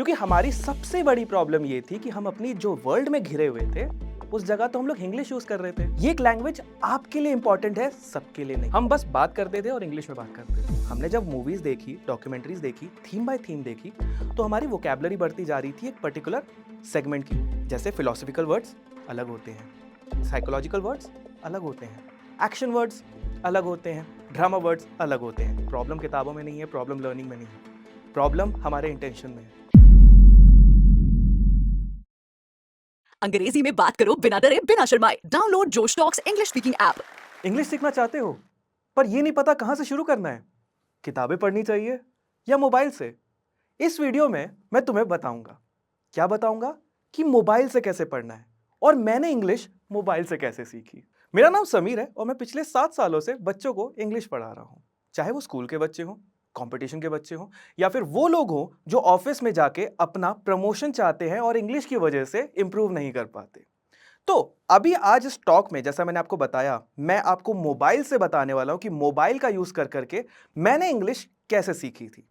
क्योंकि हमारी सबसे बड़ी प्रॉब्लम ये थी कि हम अपनी जो वर्ल्ड में घिरे हुए थे उस जगह तो हम लोग इंग्लिश यूज कर रहे थे। ये एक लैंग्वेज आपके लिए इंपॉर्टेंट है, सबके लिए नहीं। हम बस बात करते थे और इंग्लिश में बात करते थे। हमने जब मूवीज देखी, डॉक्यूमेंट्रीज देखी, थीम बाय थीम देखी, तो हमारी वोकैबुलरी बढ़ती जा रही थी एक पर्टिकुलर सेगमेंट की। जैसे फिलोसफिकल वर्ड्स अलग होते हैं, साइकोलॉजिकल वर्ड्स अलग होते हैं, एक्शन वर्ड्स अलग होते हैं, ड्रामा वर्ड्स अलग होते हैं। प्रॉब्लम किताबों में नहीं है, प्रॉब्लम लर्निंग में नहीं है, प्रॉब्लम हमारे इंटेंशन में है। अंग्रेजी में बात करो बिना डरे बिना शर्माए। डाउनलोड जोश talks English speaking app. English सीखना चाहते हो पर ये नहीं पता कहां से शुरू करना है? किताबें पढ़नी चाहिए या मोबाइल से? इस वीडियो में मैं तुम्हें बताऊंगा। क्या बताऊंगा? कि मोबाइल से कैसे पढ़ना है और मैंने इंग्लिश मोबाइल से कैसे सीखी। मेरा नाम समीर है और मैं पिछले 7 सालों से बच्चों को इंग्लिश पढ़ा रहा हूं। चाहे वो स्कूल के बच्चे हों, कंपटीशन के बच्चे हों, या फिर वो लोग हों जो ऑफिस में जाके अपना प्रमोशन चाहते हैं और इंग्लिश की वजह से इंप्रूव नहीं कर पाते। तो अभी आज इस टॉक में जैसा मैंने आपको बताया, मैं आपको मोबाइल से बताने वाला हूं कि मोबाइल का यूज कर करके मैंने इंग्लिश कैसे सीखी थी।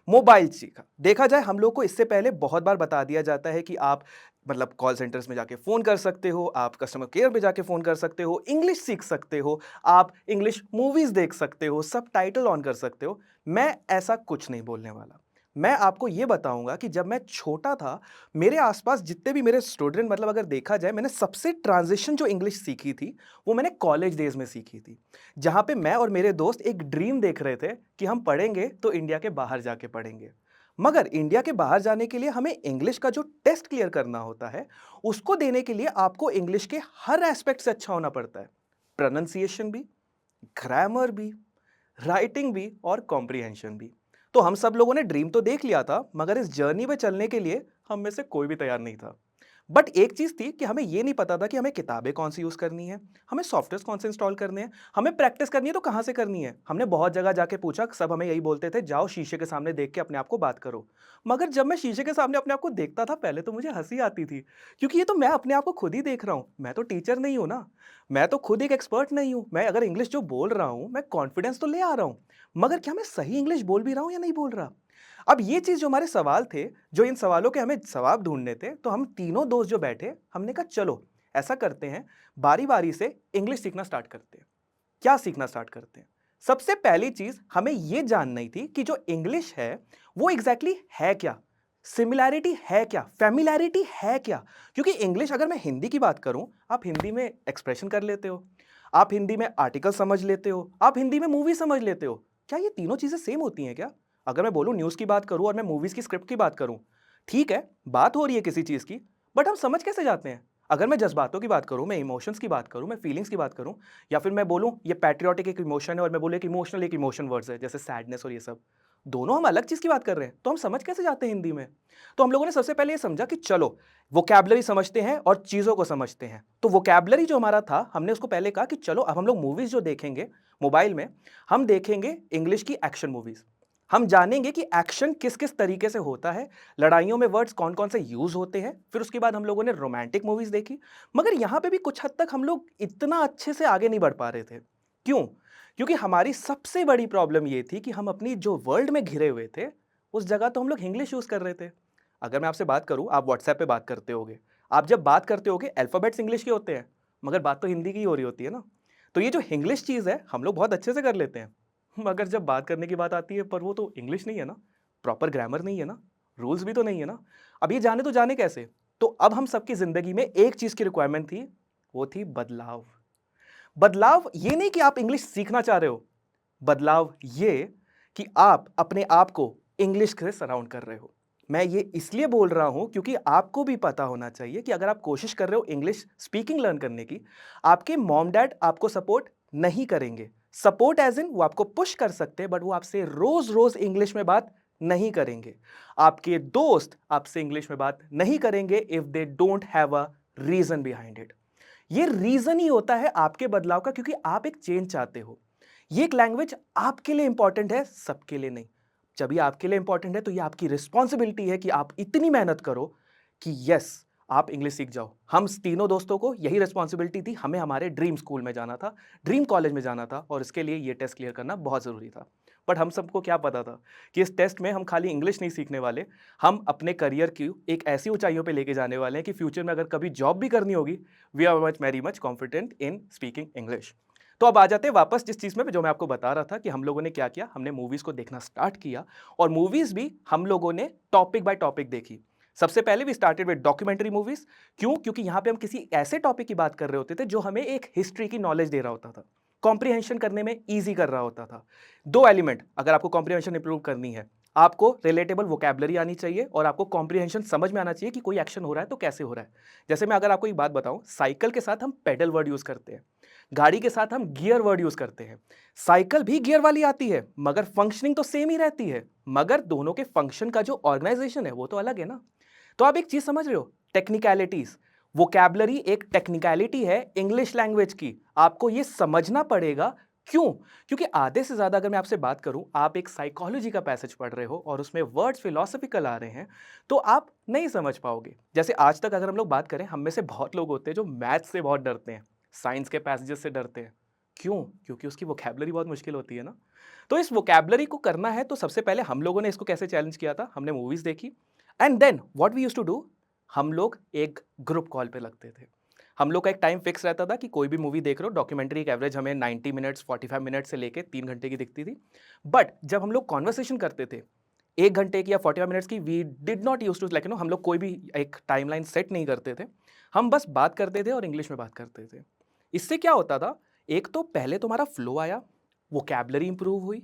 मोबाइल सीखा, देखा जाए हम लोग को इससे पहले बहुत बार बता दिया जाता है कि आप मतलब कॉल सेंटर्स में जाके फोन कर सकते हो, आप कस्टमर केयर में जाके फोन कर सकते हो, इंग्लिश सीख सकते हो, आप इंग्लिश मूवीज देख सकते हो, सब टाइटल ऑन कर सकते हो। मैं ऐसा कुछ नहीं बोलने वाला। मैं आपको यह बताऊंगा कि जब मैं छोटा था, मेरे आसपास जितने भी मेरे स्टूडेंट, मतलब अगर देखा जाए, मैंने सबसे ट्रांजिशन जो इंग्लिश सीखी थी वो मैंने कॉलेज डेज में सीखी थी, जहां पे मैं और मेरे दोस्त एक ड्रीम देख रहे थे कि हम पढ़ेंगे तो इंडिया के बाहर जाके पढ़ेंगे। मगर इंडिया के बाहर जाने के लिए हमें इंग्लिश का जो टेस्ट क्लियर करना होता है, उसको देने के लिए आपको इंग्लिश के हर एस्पेक्ट से अच्छा होना पड़ता है। प्रोनाउंसिएशन भी, ग्रामर भी, राइटिंग भी और कॉम्प्रिहेंशन भी। तो हम सब लोगों ने ड्रीम तो देख लिया था, मगर इस जर्नी में चलने के लिए हम में से कोई भी तैयार नहीं था। बट एक चीज थी कि हमें यह नहीं पता था कि हमें किताबें कौन सी यूज करनी है, हमें सॉफ्टवेयर कौन से इंस्टॉल करने हैं, हमें प्रैक्टिस करनी है तो कहां से करनी है। हमने बहुत जगह जाके पूछा, सब हमें यही बोलते थे, जाओ शीशे के सामने देख के अपने आप को बात करो। मगर जब मैं शीशे के सामने अपने आप को देखता था, पहले तो मुझे हंसी आती थी, क्योंकि ये तो मैं अपने आप को खुद ही देख रहा हूं। मैं तो टीचर नहीं हूं ना, मैं तो खुद एक एक्सपर्ट नहीं हूं। मैं अगर इंग्लिश जो बोल रहा हूं, मैं कॉन्फिडेंस तो ले आ रहा हूं, मगर क्या मैं सही इंग्लिश बोल भी रहा हूं या नहीं बोल रहा? अब ये चीज जो हमारे सवाल थे, जो इन सवालों के हमें जवाब ढूंढने थे, तो हम तीनों दोस्त जो बैठे, हमने कहा चलो ऐसा करते हैं, बारी बारी से इंग्लिश सीखना स्टार्ट करते हैं। क्या सीखना स्टार्ट करते हैं? सबसे पहली चीज हमें यह जाननी थी कि जो इंग्लिश है वो एग्जैक्टली है क्या, सिमिलैरिटी है क्या, फैमिलैरिटी है क्या। क्योंकि इंग्लिश, अगर मैं हिंदी की बात करूं, आप हिंदी में एक्सप्रेशन कर लेते हो, आप हिंदी में आर्टिकल समझ लेते हो, आप हिंदी में मूवी समझ लेते हो। क्या ये तीनों चीजें सेम होती हैं क्या? अगर मैं बोलूं न्यूज की बात करूं और मैं मूवीज की स्क्रिप्ट की बात करूं, ठीक है, बात हो रही है किसी चीज की, बट हम समझ कैसे जाते हैं? अगर मैं जज्बातों की बात करूं, मैं इमोशंस की बात करूं, मैं फीलिंग्स की बात करूं, या फिर मैं बोलूं ये पैट्रियोटिक एक इमोशन है और मैं बोलूं एक इमोशनल एक इमोशन वर्ड्स है, जैसे सैडनेस और ये सब, दोनों हम अलग चीज की बात कर रहे हैं, तो हम समझ कैसे जाते हैं हिंदी में? तो हम लोगों ने सबसे पहले ये समझा कि चलो वोकैबुलरी समझते हैं और चीजों को समझते हैं। तो वोकैबुलरी जो हमारा था, हमने उसको पहले कहा कि चलो अब हम लोग मूवीज जो देखेंगे मोबाइल में, हम देखेंगे इंग्लिश की एक्शन मूवीज। हम जानेंगे कि एक्शन किस किस तरीके से होता है, लड़ाइयों में वर्ड्स कौन कौन से यूज होते हैं। फिर उसके बाद हम लोगों ने रोमांटिक मूवीज देखी, मगर यहां पे भी कुछ हद तक हम लोग इतना अच्छे से आगे नहीं बढ़ पा रहे थे। क्यों? क्योंकि हमारी सबसे बड़ी प्रॉब्लम यह थी कि हम अपनी जो वर्ल्ड में घिरे हुए थे उस जगह तो हम लोग इंग्लिश यूज कर रहे थे। अगर मैं आपसे बात करूं, आप व्हाट्सएप पे बात करते होगे, आप जब बात करते होगे अल्फाबेट्स इंग्लिश के होते हैं, मगर बात तो हिंदी की ही हो रही होती है ना। तो ये जो इंग्लिश चीज है हम लोग बहुत अच्छे से कर लेते हैं, मगर जब बात करने की बात आती है, पर वो तो इंग्लिश नहीं है ना, प्रॉपर ग्रामर नहीं है ना, रूल्स भी तो नहीं है ना। अब ये जाने तो जाने कैसे? तो अब हम सबकी जिंदगी में एक चीज की रिक्वायरमेंट थी, वो थी बदलाव। बदलाव ये नहीं कि आप इंग्लिश सीखना चाह रहे हो, बदलाव ये कि आप अपने आप को इंग्लिश से सराउंड कर रहे हो। मैं ये इसलिए बोल रहा हूं क्योंकि आपको भी पता होना चाहिए कि अगर आप कोशिश कर रहे हो इंग्लिश स्पीकिंग लर्न करने की, आपके मॉम डैड आपको सपोर्ट नहीं करेंगे। सपोर्ट एज इन वो आपको पुश कर सकते हैं, बट वो आपसे रोज रोज इंग्लिश में बात नहीं करेंगे। आपके दोस्त आपसे इंग्लिश में बात नहीं करेंगे if they don't have a reason behind it. ये रीजन ही होता है आपके बदलाव का, क्योंकि आप एक चेंज चाहते हो। ये एक लैंग्वेज आपके लिए इंपॉर्टेंट है, सबके लिए नहीं। जब ये आपके लिए इंपॉर्टेंट है तो ये आपकी रिस्पॉन्सिबिलिटी है कि आप इतनी मेहनत करो कि यस, आप इंग्लिश सीख जाओ। हम तीनों दोस्तों को यही रिस्पॉन्सिबिलिटी थी, हमें हमारे ड्रीम स्कूल में जाना था, ड्रीम कॉलेज में जाना था, और इसके लिए ये टेस्ट क्लियर करना बहुत जरूरी था। बट हम सबको क्या पता था कि इस टेस्ट में हम खाली इंग्लिश नहीं सीखने वाले, हम अपने करियर की एक ऐसी ऊंचाइयों पे लेके जाने वाले हैं कि फ्यूचर में अगर कभी जॉब भी करनी होगी, we are much very much confident in speaking English. तो अब आ जाते हैं वापस जिस चीज़ में जो मैं आपको बता रहा था कि हम लोगों ने क्या किया, हमने मूवीज़ को देखना स्टार्ट किया और मूवीज़ भी हम लोगों ने टॉपिक बाय टॉपिक देखी। सबसे पहले we started with documentary movies. क्यों? क्योंकि यहाँ पे हम किसी ऐसे टॉपिक की बात कर रहे होते थे जो हमें एक हिस्ट्री की नॉलेज दे रहा होता था, कॉम्प्रिहेंशन करने में ईजी कर रहा होता था। दो एलिमेंट अगर आपको कॉम्प्रिहेंशन इंप्रूव करनी है, आपको रिलेटेबल वोकैबुलरी आनी चाहिए और आपको कॉम्प्रिहेंशन समझ में आना चाहिए कि कोई एक्शन हो रहा है तो कैसे हो रहा है। जैसे मैं अगर आपको एक बात बताऊं, साइकिल के साथ हम पेडल वर्ड यूज करते हैं, गाड़ी के साथ हम गियर वर्ड यूज करते हैं। साइकिल भी गियर वाली आती है मगर फंक्शनिंग तो सेम ही रहती है, मगर दोनों के फंक्शन का जो ऑर्गेनाइजेशन है वो तो अलग है ना। तो आप एक चीज समझ रहे हो, टेक्निकलिटीज। वोकैबुलरी एक टेक्निकलिटी है इंग्लिश लैंग्वेज की, आपको ये समझना पड़ेगा। क्यों? क्योंकि आधे से ज्यादा अगर मैं आपसे बात करूं, आप एक साइकोलॉजी का पैसेज पढ़ रहे हो और उसमें वर्ड्स फिलोसफिकल आ रहे हैं, तो आप नहीं समझ पाओगे। जैसे आज तक अगर हम लोग बात करें, हम में से बहुत लोग होते हैं जो मैथ्स से बहुत डरते हैं, साइंस के पैसेजेस से डरते हैं। क्यों? क्योंकि उसकी वोकैबुलरी बहुत मुश्किल होती है ना। तो इस वोकैबुलरी को करना है तो सबसे पहले हम लोगों ने इसको कैसे चैलेंज किया था, हमने मूवीज देखी and then what we used to do, हम लोग एक ग्रुप कॉल पे लगते थे। हम लोग का एक टाइम फिक्स रहता था कि कोई भी मूवी देख रहे हो, डॉक्यूमेंट्री एक एवरेज हमें 90 मिनट्स 45 मिनट्स से लेके 3 घंटे की दिखती थी। बट जब हम लोग कॉन्वर्सेशन करते थे 1 घंटे की या 45 मिनट्स की, we did not use to like हम लोग कोई भी एक टाइमलाइन सेट नहीं करते थे, हम बस बात करते थे और इंग्लिश में बात करते थे। इससे क्या होता था, एक तो पहले तुम्हारा फ्लो आया, वोकैबुलरी इंप्रूव हुई,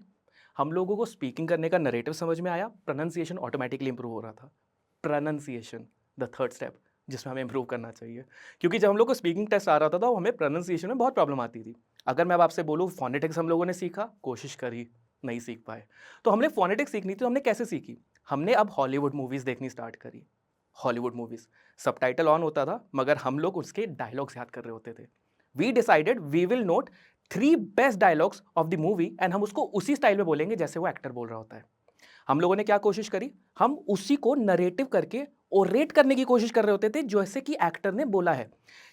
हम लोगों को स्पीकिंग करने का नरेटिव समझ में आया, प्रोनाउंसिएशन ऑटोमेटिकली इंप्रूव हो रहा था। प्रोनाउंसिएशन द थर्ड स्टेप जिसमें हमें इंप्रूव करना चाहिए, क्योंकि जब हम लोग को स्पीकिंग टेस्ट आ रहा था तो हमें प्रोनाउंसिएशन में बहुत प्रॉब्लम आती थी। अगर मैं अब आपसे बोलूँ फोनेटिक्स हम लोगों ने सीखा, कोशिश करी, नहीं सीख पाए। तो हमने फोनेटिक्स सीखनी थी, तो हमने कैसे सीखी, हमने अब हॉलीवुड मूवीज देखनी स्टार्ट करी। हॉलीवुड मूवीज सबटाइटल ऑन होता था मगर हम लोग उसके डायलॉग्स याद कर रहे होते थे। We decided we will note 3 best dialogues of the movie and हम उसको उसी स्टाइल में बोलेंगे जैसे वो एक्टर बोल रहा होता है। हम लोगों ने क्या कोशिश करी, हम उसी को नरेटिव करके ओरेट करने की कोशिश कर रहे होते थे जैसे कि एक्टर ने बोला है।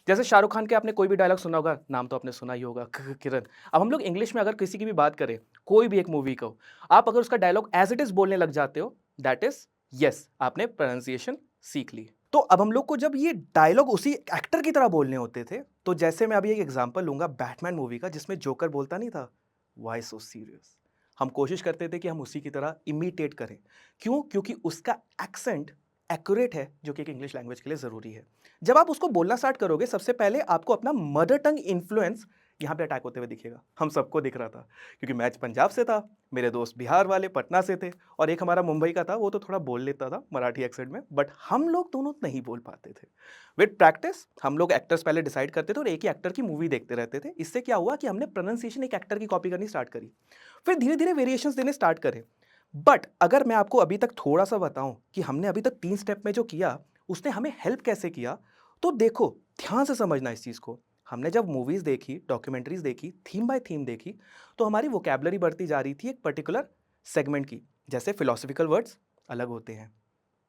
जैसे शाहरुख खान के आपने कोई भी डायलॉग सुना होगा, नाम तो आपने सुना ही होगा, किरण। अब हम लोग इंग्लिश में अगर किसी की भी बात करें, कोई भी एक मूवी को, आप अगर उसका डायलॉग एज इट इज बोलने लग जाते हो, दैट इज यस, आपने प्रोनाउंसिएशन सीख ली। तो अब हम लोग को जब ये डायलॉग उसी एक्टर की तरह बोलने होते थे, तो जैसे मैं अभी एक एग्जांपल लूंगा बैटमैन मूवी का जिसमें जोकर बोलता नहीं था, व्हाई सो सीरियस, हम कोशिश करते थे कि हम उसी की तरह इमिटेट करें। क्यों? क्योंकि उसका एक्सेंट एक्यूरेट है, जो कि एक इंग्लिश लैंग्वेज के लिए ज़रूरी है। जब आप उसको बोलना स्टार्ट करोगे, सबसे पहले आपको अपना मदर टंग इन्फ्लुएंस यहाँ पे अटैक होते हुए दिखेगा। हम सबको दिख रहा था क्योंकि मैच पंजाब से था, मेरे दोस्त बिहार वाले पटना से थे और एक हमारा मुंबई का था, वो तो थोड़ा बोल लेता था मराठी एक्सेंट में, बट हम लोग दोनों नहीं बोल पाते थे। विद प्रैक्टिस हम लोग एक्टर्स पहले डिसाइड करते थे और एक ही एक्टर की मूवी देखते रहते थे। इससे क्या हुआ कि हमने प्रोनाउंसिएशन एक एक्टर की कॉपी करनी स्टार्ट करी, फिर धीरे धीरे वेरिएशंस देने स्टार्ट करें। बट अगर मैं आपको अभी तक थोड़ा सा बताऊं कि हमने अभी तक 3 स्टेप में जो किया उसने हमें हेल्प कैसे किया, तो देखो, ध्यान से समझना इस चीज को। हमने जब मूवीज देखी, डॉक्यूमेंट्रीज देखी, थीम बाय थीम देखी, तो हमारी वोकैबुलरी बढ़ती जा रही थी एक पर्टिकुलर सेगमेंट की। जैसे फिलोसफिकल वर्ड्स अलग होते हैं,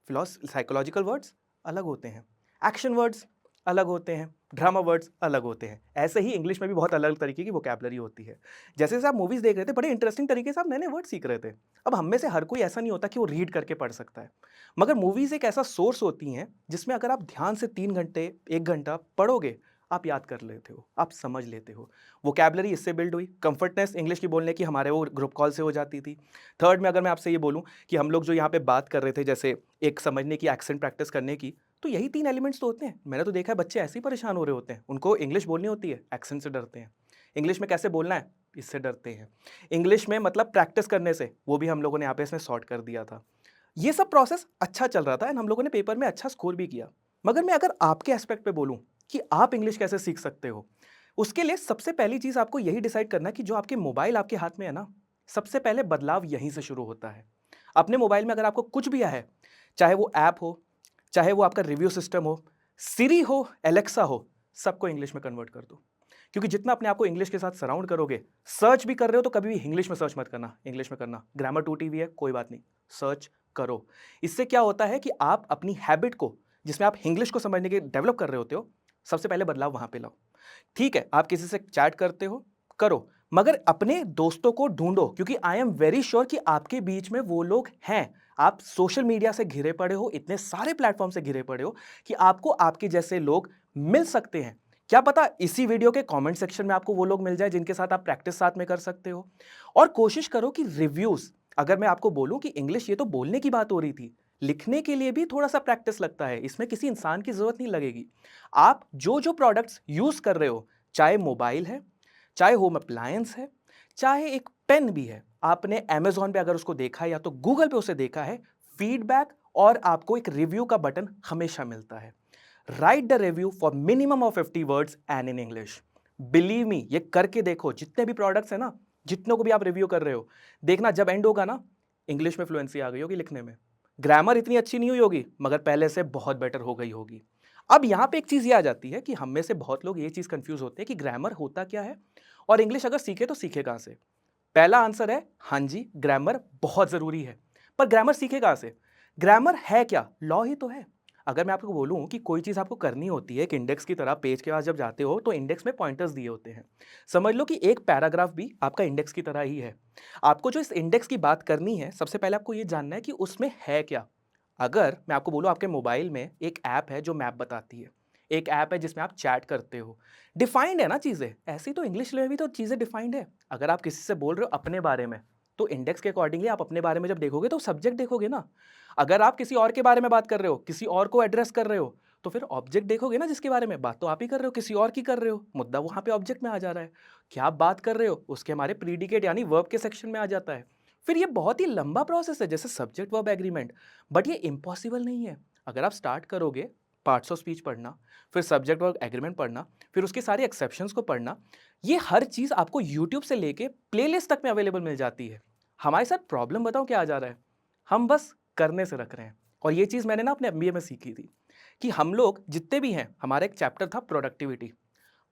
साइकोलॉजिकल वर्ड्स अलग होते हैं, एक्शन वर्ड्स अलग होते हैं, ड्रामा वर्ड्स अलग होते हैं। ऐसे ही इंग्लिश में भी बहुत अलग तरीके की वोकैबुलरी होती है। जैसे जैसे आप मूवीज देख रहे थे, बड़े इंटरेस्टिंग तरीके से आप नए नए वर्ड सीख रहे थे। अब हम में से हर कोई ऐसा नहीं होता कि वो रीड करके पढ़ सकता है, मगर मूवीज एक ऐसा सोर्स होती हैं जिसमें अगर आप ध्यान से 3 घंटे 1 घंटा पढ़ोगे, आप याद कर लेते हो, आप समझ लेते हो। वोकैबुलरी इससे बिल्ड हुई, कंफर्टनेस इंग्लिश की बोलने की हमारे वो ग्रुप कॉल से हो जाती थी। थर्ड में अगर मैं आपसे ये बोलूँ कि हम लोग जो यहाँ पे बात कर रहे थे, जैसे एक समझने की, एक्सेंट प्रैक्टिस करने की, तो यही 3 एलिमेंट्स तो होते हैं। मैंने तो देखा है बच्चे ऐसे ही परेशान हो रहे होते हैं, उनको इंग्लिश बोलनी होती है, एक्सेंट से डरते हैं। इंग्लिश में कैसे बोलना है, इससे डरते हैं। इंग्लिश में मतलब प्रैक्टिस करने से, वो भी हम लोगों ने यहाँ पे इसमें सॉर्ट कर दिया था। ये सब प्रोसेस अच्छा चल रहा था एंड हम लोगों ने पेपर में अच्छा स्कोर भी किया। मगर मैं अगर आपके एस्पेक्ट पे बोलूँ कि आप इंग्लिश कैसे सीख सकते हो, उसके लिए सबसे पहली चीज़ आपको यही डिसाइड करना है कि जो आपके मोबाइल आपके हाथ में है ना, सबसे पहले बदलाव यहीं से शुरू होता है। अपने मोबाइल में अगर आपको कुछ भी है, चाहे वो ऐप हो, चाहे वो आपका रिव्यू सिस्टम हो, सिरी हो, एलेक्सा हो, सबको इंग्लिश में कन्वर्ट कर दो। क्योंकि जितना अपने आप को इंग्लिश के साथ सराउंड करोगे, सर्च भी कर रहे हो तो कभी भी इंग्लिश में सर्च मत करना, इंग्लिश में करना। ग्रामर टूटी हुई है, कोई बात नहीं, सर्च करो। इससे क्या होता है कि आप अपनी हैबिट को, जिसमें आप इंग्लिश को समझने के डेवलप कर रहे होते हो, सबसे पहले बदलाव वहां पे लाओ। ठीक है, आप किसी से चैट करते हो, करो, मगर अपने दोस्तों को ढूंढो, क्योंकि आई एम वेरी श्योर कि आपके बीच में वो लोग हैं। आप सोशल मीडिया से घिरे पड़े हो, इतने सारे प्लेटफॉर्म से घिरे पड़े हो कि आपको आपके जैसे लोग मिल सकते हैं। क्या पता इसी वीडियो के कमेंट सेक्शन में आपको वो लोग मिल जाए जिनके साथ आप प्रैक्टिस साथ में कर सकते हो। और कोशिश करो कि रिव्यूज, अगर मैं आपको बोलूं कि इंग्लिश ये तो बोलने की बात हो रही थी, लिखने के लिए भी थोड़ा सा प्रैक्टिस लगता है, इसमें किसी इंसान की जरूरत नहीं लगेगी। आप जो जो प्रोडक्ट्स यूज कर रहे हो, चाहे मोबाइल है, चाहे होम अप्लायंस है, चाहे एक पेन भी है, आपने अमेजॉन पे अगर उसको देखा है या तो गूगल पे उसे देखा है, फीडबैक और आपको एक रिव्यू का बटन हमेशा मिलता है। Right the review for minimum of 50 words and in English. Believe मी, ये करके देखो, जितने भी प्रोडक्ट्स है ना, जितनों को भी आप रिव्यू कर रहे हो, देखना जब एंड होगा ना, इंग्लिश में फ्लुएंसी आ गई होगी लिखने में। ग्रामर इतनी अच्छी नहीं हुई होगी, मगर पहले से बहुत बेटर हो गई होगी। अब यहां पे एक चीज ये आ जाती है कि हम में से बहुत लोग ये चीज कंफ्यूज होते हैं कि ग्रामर होता क्या है और इंग्लिश अगर सीखे तो सीखे कहां से। पहला आंसर है हाँ जी, ग्रामर बहुत जरूरी है। पर ग्रामर सीखे कहां से? ग्रामर है क्या? लॉ ही तो है। अगर मैं आपको बोलूं कि कोई चीज आपको करनी होती है, एक इंडेक्स की तरह पेज के पास जब जाते हो तो इंडेक्स में पॉइंटर्स दिए होते हैं। समझ लो कि एक पैराग्राफ भी आपका इंडेक्स की तरह ही है। आपको जो इस इंडेक्स की बात करनी है, सबसे पहले आपको यह जानना है कि उसमें है क्या। अगर मैं आपको बोलूं आपके मोबाइल में एक ऐप है जो मैप बताती है, एक ऐप है जिसमें आप चैट करते हो, डिफाइंड है ना चीजें। ऐसी तो इंग्लिश में भी तो चीजें डिफाइंड है। अगर आप किसी से बोल रहे हो अपने बारे में, तो इंडेक्स के अकॉर्डिंगली आप अपने बारे में जब देखोगे तो सब्जेक्ट देखोगे ना। अगर आप किसी और के बारे में बात कर रहे हो, किसी और को एड्रेस कर रहे हो, तो फिर ऑब्जेक्ट देखोगे ना, जिसके बारे में बात तो आप ही कर रहे हो, किसी और की कर रहे हो, मुद्दा वहां पे ऑब्जेक्ट में आ जा रहा है। क्या आप बात कर रहे हो उसके हमारे प्रीडिकेट यानी वर्ब के सेक्शन में आ जाता है। फिर ये बहुत ही लंबा प्रोसेस है, जैसे सब्जेक्ट वर्ब एग्रीमेंट। बट ये इम्पॉसिबल नहीं है। अगर आप स्टार्ट करोगे पार्ट्स ऑफ स्पीच पढ़ना, फिर सब्जेक्ट वर्ब एग्रीमेंट पढ़ना, फिर उसके सारे एक्सेप्शंस को पढ़ना, ये हर चीज आपको यूट्यूब से लेके प्लेलिस्ट तक में अवेलेबल मिल जाती है। हमारे साथ प्रॉब्लम बताओ क्या आ जा रहा है? हम बस करने से रख रहे हैं। और ये चीज मैंने ना अपने एमबीए में सीखी थी कि हम लोग जितने भी हैं, हमारा एक चैप्टर था प्रोडक्टिविटी।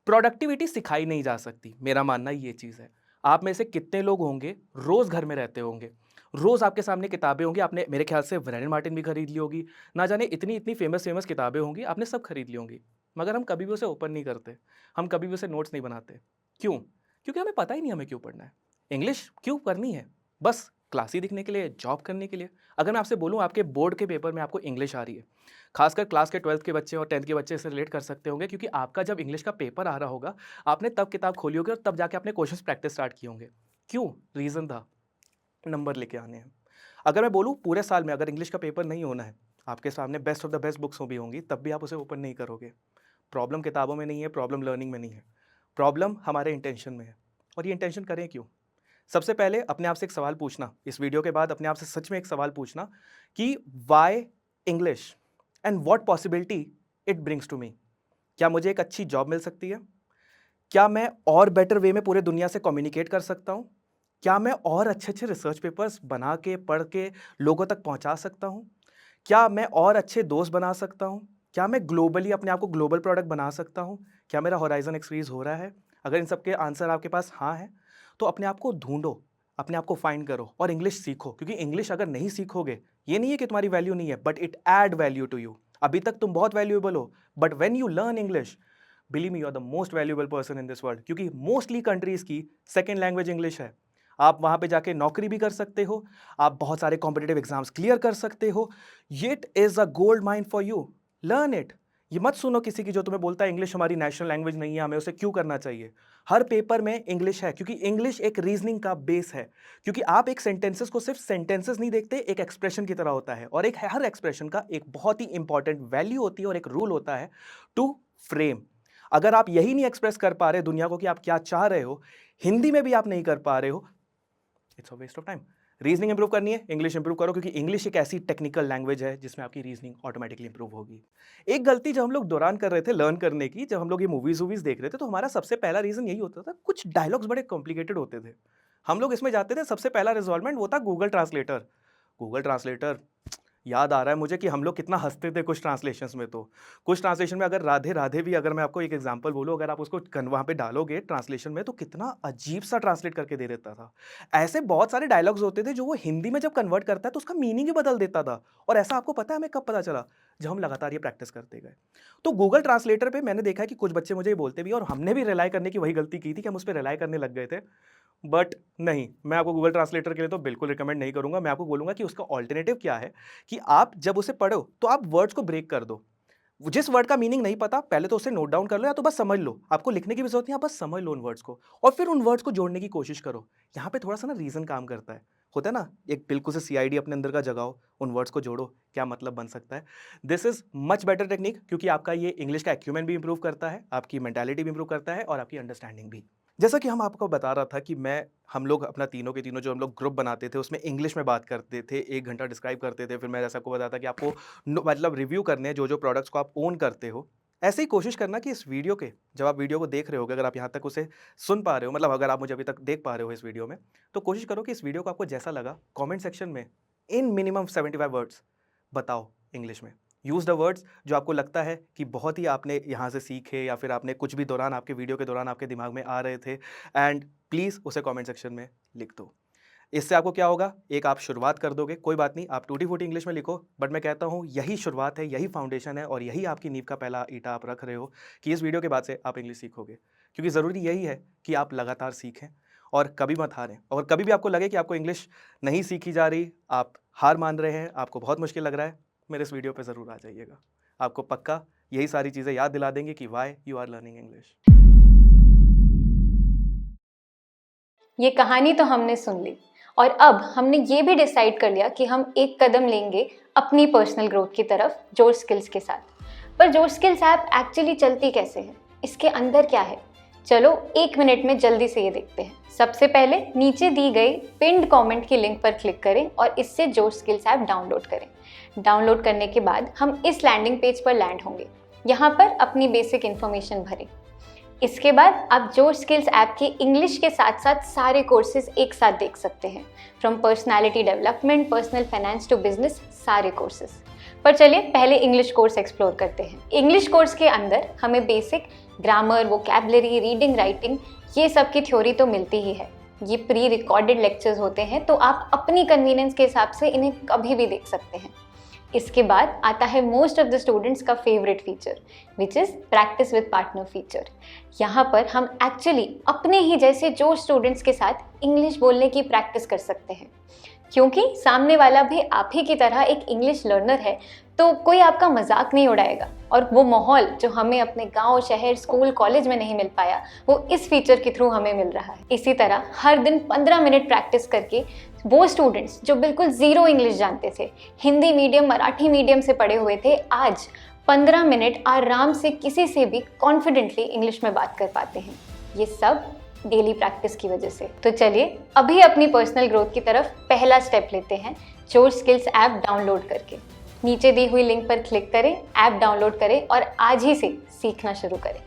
प्रोडक्टिविटी सिखाई नहीं जा सकती, मेरा मानना ये चीज़ है। आप में से कितने लोग होंगे रोज़ घर में रहते होंगे, रोज़ आपके सामने किताबें होंगी, आपने मेरे ख्याल से ब्रेनन मार्टिन भी खरीद ली होगी, ना जाने इतनी इतनी फेमस फेमस किताबें होंगी, आपने सब खरीद ली होंगी। मगर हम कभी भी उसे ओपन नहीं करते, हम कभी भी उसे नोट्स नहीं बनाते। क्यों? क्योंकि हमें पता ही नहीं हमें क्यों पढ़ना है। इंग्लिश क्यों करनी है? बस क्लासी दिखने के लिए, जॉब करने के लिए। अगर मैं आपसे बोलूँ आपके बोर्ड के पेपर में आपको इंग्लिश आ रही है, खासकर क्लास के 12th के बच्चे और 10th के बच्चे इससे रिलेट कर सकते होंगे, क्योंकि आपका जब इंग्लिश का पेपर आ रहा होगा, आपने तब किताब खोली होगी और तब जाके आपने क्वेश्चंस प्रैक्टिस स्टार्ट किए होंगे। क्यों? रीज़न था, नंबर लेके आने हैं। अगर मैं बोलूँ पूरे साल में अगर इंग्लिश का पेपर नहीं होना है, आपके सामने best of the best books भी होंगी, तब भी आप उसे ओपन नहीं करोगे। प्रॉब्लम किताबों में नहीं है, प्रॉब्लम लर्निंग में नहीं है, प्रॉब्लम हमारे इंटेंशन में है। और ये इंटेंशन करें क्यों? सबसे पहले अपने आप से एक सवाल पूछना, इस वीडियो के बाद अपने आप से सच में एक सवाल पूछना कि why English and what possibility it brings to me. क्या मुझे एक अच्छी जॉब मिल सकती है? क्या मैं और बेटर वे में पूरे दुनिया से कम्युनिकेट कर सकता हूँ? क्या मैं और अच्छे अच्छे रिसर्च पेपर्स बना के पढ़ के लोगों तक पहुँचा सकता हूँ? क्या मैं और अच्छे दोस्त बना सकता हूँ? क्या मैं ग्लोबली अपने आप को ग्लोबल प्रोडक्ट बना सकता हूँ? क्या मेरा होराइजन एक्सक्रीज हो रहा है? अगर इन सब के आंसर आपके पास हाँ है, तो अपने आप को ढूंढो, अपने आप को फाइंड करो और इंग्लिश सीखो। क्योंकि इंग्लिश अगर नहीं सीखोगे, ये नहीं है कि तुम्हारी वैल्यू नहीं है, but it add value to you. अभी तक तुम बहुत वैल्यूएबल हो, but when you learn English, believe me, you are the most valuable person in this world. क्योंकि मोस्टली कंट्रीज की सेकेंड लैंग्वेज इंग्लिश है। आप वहां पे जाके नौकरी भी कर सकते हो, आप बहुत सारे कॉम्पिटेटिव एग्जाम्स क्लियर कर सकते हो। It is a gold mine for you, learn it. ये मत सुनो किसी की जो तुम्हें बोलता है इंग्लिश हमारी नेशनल लैंग्वेज नहीं है, हमें उसे क्यों करना चाहिए। हर पेपर में इंग्लिश है, क्योंकि इंग्लिश एक रीजनिंग का बेस है। क्योंकि आप एक सेंटेंसेस को सिर्फ सेंटेंसेस नहीं देखते, एक एक्सप्रेशन की तरह होता है, और एक हर एक्सप्रेशन का एक बहुत ही इंपॉर्टेंट वैल्यू होती है और एक रूल होता है, टू फ्रेम। अगर आप यही नहीं एक्सप्रेस कर पा रहे दुनिया को कि आप क्या चाह रहे हो, हिंदी में भी आप नहीं कर पा रहे हो, it's a waste of time. Reasoning improve करनी है, इंग्लिश इंप्रूव करो, क्योंकि इंग्लिश एक ऐसी टेक्निकल लैंग्वेज है जिसमें आपकी रीजनिंग ऑटोमेटिकली इंप्रूव होगी। एक गलती जो हम लोग दौरान कर रहे थे लर्न करने की, जब हम लोग ये मूवीज वूवीज देख रहे थे, तो हमारा सबसे पहला रीजन यही होता था, कुछ डायलॉग्स बड़े कॉम्प्लिकेटेड होते थे, हम लोग इसमें जाते थे, सबसे पहला रिजॉल्वमेंट वो था गूगल ट्रांसलेटर। गूगल ट्रांसलेटर याद आ रहा है मुझे कि हम लोग कितना हंसते थे कुछ ट्रांसलेशंस में। तो कुछ ट्रांसलेशन में अगर राधे राधे भी, अगर मैं आपको एक एग्जांपल बोलूँ, अगर आप उसको वहाँ पे डालोगे ट्रांसलेशन में, तो कितना अजीब सा ट्रांसलेट करके दे देता था। ऐसे बहुत सारे डायलॉग्स होते थे जो वो हिंदी में जब कन्वर्ट करता है तो उसका मीनिंग ही बदल देता था। और ऐसा आपको पता है हमें कब पता चला? जब हम लगातार ये प्रैक्टिस करते गए। तो गूगल ट्रांसलेटर पे मैंने देखा है कि कुछ बच्चे मुझे ये बोलते भी, और हमने भी रिलाई करने की वही गलती की थी कि हम उस पर रिलाई करने लग गए थे। बट नहीं, मैं आपको गूगल ट्रांसलेटर के लिए तो बिल्कुल रिकमेंड नहीं करूंगा। मैं आपको बोलूंगा कि उसका ऑल्टरनेटिव क्या है, कि आप जब उसे पढ़ो तो आप वर्ड्स को ब्रेक कर दो। जिस वर्ड का मीनिंग नहीं पता, पहले तो उसे नोट डाउन कर लो, या तो बस समझ लो। आपको लिखने की भी जरूरत नहीं, आप बस समझ लो उन वर्ड्स को, और फिर उन वर्ड्स को जोड़ने की कोशिश करो। यहाँ पे थोड़ा सा ना रीजन काम करता है, होता है ना, एक बिल्कुल से सीआईडी अपने अंदर का जगाओ, उन वर्ड्स को जोड़ो, क्या मतलब बन सकता है। This is much better technique, क्योंकि आपका ये इंग्लिश का एक्यूमेंट भी इंप्रूव करता है, आपकी मेंटालिटी भी इंप्रूव करता है, और आपकी अंडरस्टैंडिंग भी। जैसा कि हम आपको बता रहा था कि हम लोग अपना तीनों के तीनों जो हम लोग ग्रुप बनाते थे उसमें इंग्लिश में बात करते थे, 1 घंटा डिस्क्राइब करते थे। फिर मैं जैसा आपको बताया था कि आपको मतलब रिव्यू करने हैं जो प्रोडक्ट्स को आप ओन करते हो। ऐसे ही कोशिश करना कि इस वीडियो के, जब आप वीडियो को देख रहे होगे, अगर आप यहाँ तक उसे सुन पा रहे हो, मतलब अगर आप मुझे अभी तक देख पा रहे हो इस वीडियो में, तो कोशिश करो कि इस वीडियो को आपको जैसा लगा कमेंट सेक्शन में इन मिनिमम 75 वर्ड्स बताओ इंग्लिश में। यूज़ द वर्ड्स जो आपको लगता है कि बहुत ही आपने यहाँ से सीखे, या फिर आपने कुछ भी दौरान, आपके वीडियो के दौरान आपके दिमाग में आ रहे थे, एंड प्लीज़ उसे कमेंट सेक्शन में लिख दो। इससे आपको क्या होगा, एक आप शुरुआत कर दोगे। कोई बात नहीं, आप टूटी फूटी इंग्लिश में लिखो, बट मैं कहता हूँ यही शुरुआत है, यही फाउंडेशन है, और यही आपकी नींव का पहला ईंटा आप रख रहे हो कि इस वीडियो के बाद से आप इंग्लिश सीखोगे। क्योंकि ज़रूरी यही है कि आप लगातार सीखें और कभी मत हारें। और कभी भी आपको लगे कि आपको इंग्लिश नहीं सीखी जा रही, आप हार मान रहे हैं, आपको बहुत मुश्किल लग रहा है, मेरे इस वीडियो पे ज़रूर आ जाइएगा। आपको पक्का यही सारी चीज़ें याद दिला देंगे कि why you are learning English. ये कहानी तो हमने सुन ली, और अब हमने ये भी डिसाइड कर लिया कि हम एक कदम लेंगे अपनी पर्सनल ग्रोथ की तरफ जोश स्किल्स के साथ। पर जोश स्किल्स ऐप एक्चुअली चलती कैसे है, इसके अंदर क्या है, चलो 1 मिनट में जल्दी से ये देखते हैं। सबसे पहले नीचे दी गई पिन्ड कमेंट की लिंक पर क्लिक करें और इससे जोश स्किल्स ऐप डाउनलोड करें। डाउनलोड करने के बाद हम इस लैंडिंग पेज पर लैंड होंगे। यहाँ पर अपनी बेसिक इन्फॉर्मेशन भरें। इसके बाद आप जोश स्किल्स ऐप के इंग्लिश के साथ साथ सारे कोर्सेज एक साथ देख सकते हैं, from personality development, personal finance to business, सारे कोर्सेज। पर चलिए पहले इंग्लिश कोर्स एक्सप्लोर करते हैं। इंग्लिश कोर्स के अंदर हमें basic grammar, vocabulary, reading, writing, ये सब की थ्योरी तो मिलती ही है। ये प्री रिकॉर्डेड लेक्चर्स होते हैं, तो आप अपनी कन्वीनियंस के हिसाब से इन्हें कभी भी देख सकते हैं। इसके बाद आता है मोस्ट ऑफ द स्टूडेंट्स का favourite feature, which is practice with partner feature. यहाँ पर हम एक्चुअली अपने ही जैसे जो स्टूडेंट्स के साथ इंग्लिश बोलने की प्रैक्टिस कर सकते हैं, क्योंकि सामने वाला भी आप ही की तरह एक इंग्लिश लर्नर है, तो कोई आपका मजाक नहीं उड़ाएगा। और वो माहौल जो हमें अपने गांव, शहर, स्कूल, कॉलेज में नहीं मिल पाया, वो इस फीचर के थ्रू हमें मिल रहा है। इसी तरह हर दिन 15 मिनट प्रैक्टिस करके वो स्टूडेंट्स जो बिल्कुल ज़ीरो इंग्लिश जानते थे, हिंदी मीडियम, मराठी मीडियम से पढ़े हुए थे, आज 15 मिनट आराम से किसी से भी कॉन्फिडेंटली इंग्लिश में बात कर पाते हैं। ये सब डेली प्रैक्टिस की वजह से। तो चलिए अभी अपनी पर्सनल ग्रोथ की तरफ पहला स्टेप लेते हैं, जोश स्किल्स ऐप डाउनलोड करके। नीचे दी हुई लिंक पर क्लिक करें, ऐप डाउनलोड करें और आज ही से सीखना शुरू करें।